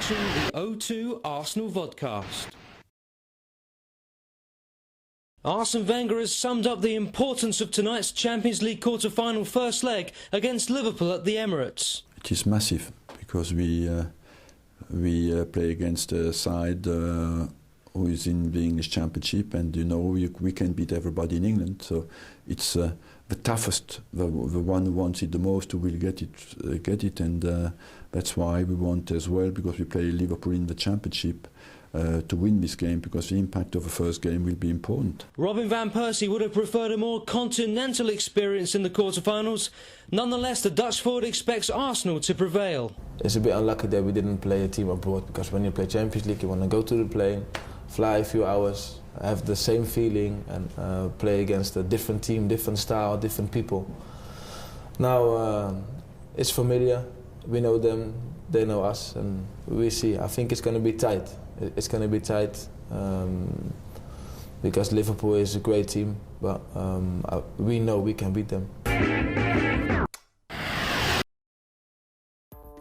watching the O2 Arsenal Vodcast. Arsène Wenger has summed up the importance of tonight's Champions League quarter-final first leg against Liverpool at the Emirates. It is massive because we play against a side who is in the English Championship, and you know we can beat everybody in England. So it's the toughest, the one who wants it the most who will get it, and that's why we want as well, because we play Liverpool in the Championship, to win this game, because the impact of the first game will be important. Robin van Persie would have preferred a more continental experience in the quarter-finals. Nonetheless, the Dutch forward expects Arsenal to prevail. It's a bit unlucky that we didn't play a team abroad, because when you play Champions League you want to go to the plane, fly a few hours, have the same feeling, and play against a different team, different style, different people. Now it's familiar, we know them, they know us, and we see. I think it's going to be tight. It's going to be tight because Liverpool is a great team, but we know we can beat them.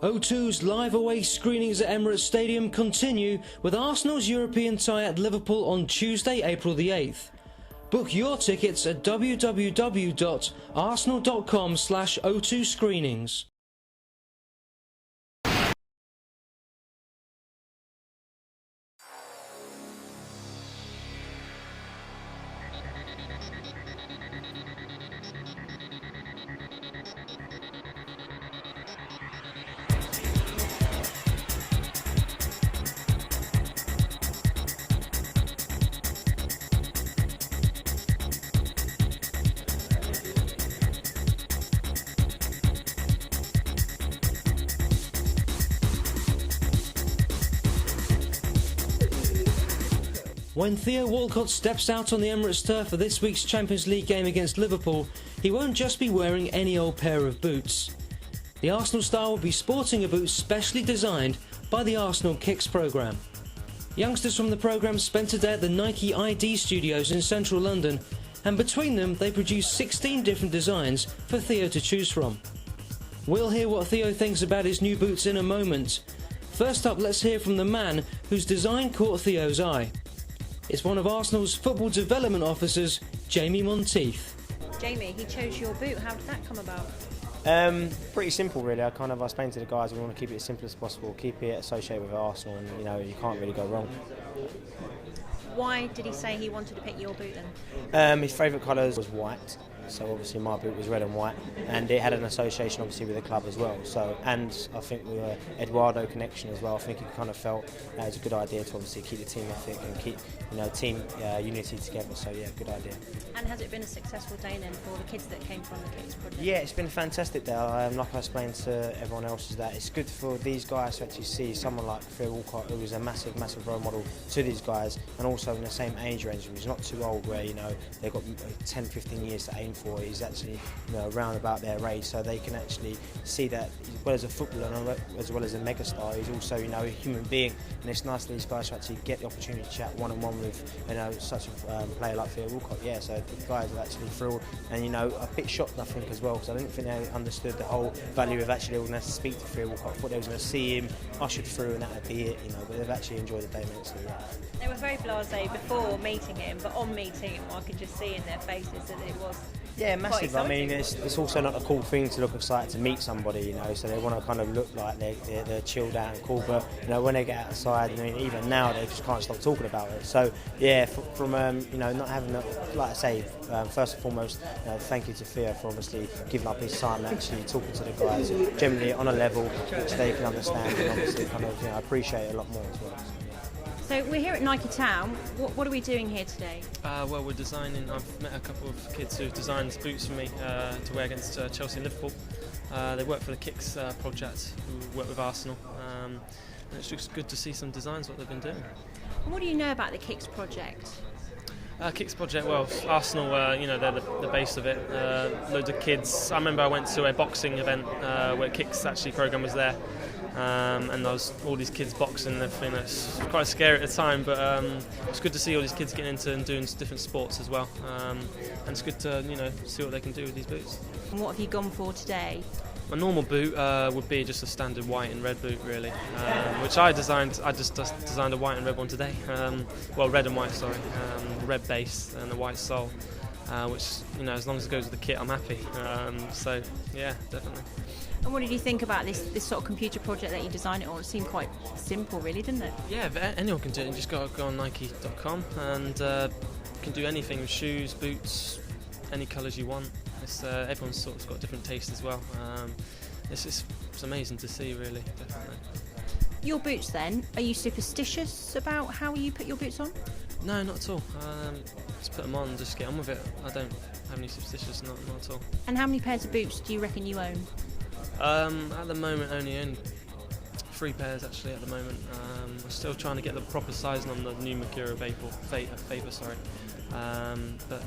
O2's live away screenings at Emirates Stadium continue with Arsenal's European tie at Liverpool on Tuesday, April the 8th. Book your tickets at www.arsenal.com/O2 screenings. When Theo Walcott steps out on the Emirates turf for this week's Champions League game against Liverpool, he won't just be wearing any old pair of boots. The Arsenal star will be sporting a boot specially designed by the Arsenal Kickz programme. Youngsters from the programme spent a day at the Nike ID studios in central London, and between them they produced 16 different designs for Theo to choose from. We'll hear what Theo thinks about his new boots in a moment. First up, let's hear from the man whose design caught Theo's eye. It's one of Arsenal's football development officers, Jamie Monteith. Jamie, he chose your boot. How did that come about? Pretty simple, really. I explained to the guys we want to keep it as simple as possible, keep it associated with Arsenal, and you can't really go wrong. Why did he say he wanted to pick your boot then? His favourite colours was white, so obviously my boot was red and white, and it had an association obviously with the club as well. So, and I think with Eduardo connection as well, I think he felt it was a good idea to obviously keep the team ethic and keep team unity together. So yeah, good idea. And has it been a successful day then for the kids that came from the Kickz project? Yeah, it's been a fantastic day. Like I explained to everyone else, is that it's good for these guys to actually see someone like Theo Walcott, who is a massive role model to these guys, and also in the same age range. He's not too old where they've got 10-15 years to aim for. He's actually around about their age, so they can actually see that as well as a footballer and as well as a megastar, he's also a human being, and it's nice that these guys actually get the opportunity to chat one-on-one with such a player like Theo Walcott. Yeah, so the guys are actually thrilled, and a bit shocked I think as well, because I didn't think they understood the whole value of actually going to speak to Theo Walcott. I thought they was going to see him ushered through and that would be it, but they've actually enjoyed the day immensely. Yeah. They were very blasé before meeting him, but on meeting him I could just see in their faces that it was massive. I mean, it's also not a cool thing to look excited to meet somebody, so they want to look like they're chilled out and cool, but when they get outside, even now they just can't stop talking about it. So yeah, from not having like I say, first and foremost, thank you to Theo for obviously giving up his time and actually talking to the guys generally on a level which they can understand, and obviously appreciate it a lot more as well. So we're here at Nike Town. What are we doing here today? Well, we're designing. I've met a couple of kids who've designed boots for me to wear against Chelsea and Liverpool. They work for the Kickz project, who work with Arsenal. And it's just good to see some designs what they've been doing. What do you know about the Kickz project? Kickz project, well, Arsenal, they're the base of it. Loads of kids. I remember I went to a boxing event where Kickz actually programme was there. And there was all these kids boxing and everything. It's quite scary at the time, but it's good to see all these kids getting into and doing different sports as well. And it's good to see what they can do with these boots. And what have you gone for today? A normal boot would be just a standard white and red boot, really, which I designed. I just designed a white and red one today. Well, red and white, sorry. Red base and a white sole, which, you know, as long as it goes with the kit, I'm happy. So, yeah, definitely. And what did you think about this sort of computer project that you designed it on? It seemed quite simple, really, didn't it? Yeah, anyone can do it. You just got to go on Nike.com and can do anything with shoes, boots, any colours you want. Everyone's sort of got different taste as well. It's amazing to see, really, definitely. Your boots then, are you superstitious about how you put your boots on? No, not at all. Just put them on and just get on with it. I don't have any superstitions, not at all. And how many pairs of boots do you reckon you own? At the moment, only own 3 pairs actually. At the moment, I'm still trying to get the proper sizing on the new Mercure Vapor, sorry. But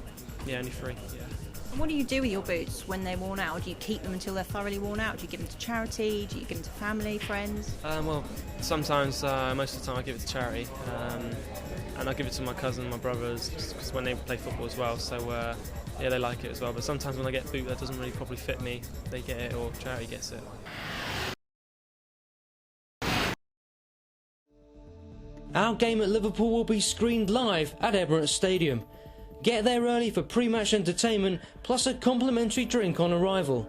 yeah, only 3. Yeah. And what do you do with your boots when they're worn out? Do you keep them until they're thoroughly worn out? Do you give them to charity? Do you give them to family, friends? Well, sometimes, most of the time, I give it to charity, and I give it to my cousin, my brothers, because when they play football as well. So. Yeah, they like it as well, but sometimes when I get a boot that doesn't really properly fit me, they get it or charity gets it. Our game at Liverpool will be screened live at Emirates Stadium. Get there early for pre-match entertainment plus a complimentary drink on arrival.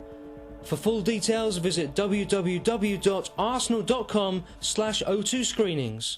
For full details, visit www.arsenal.com/O2 screenings.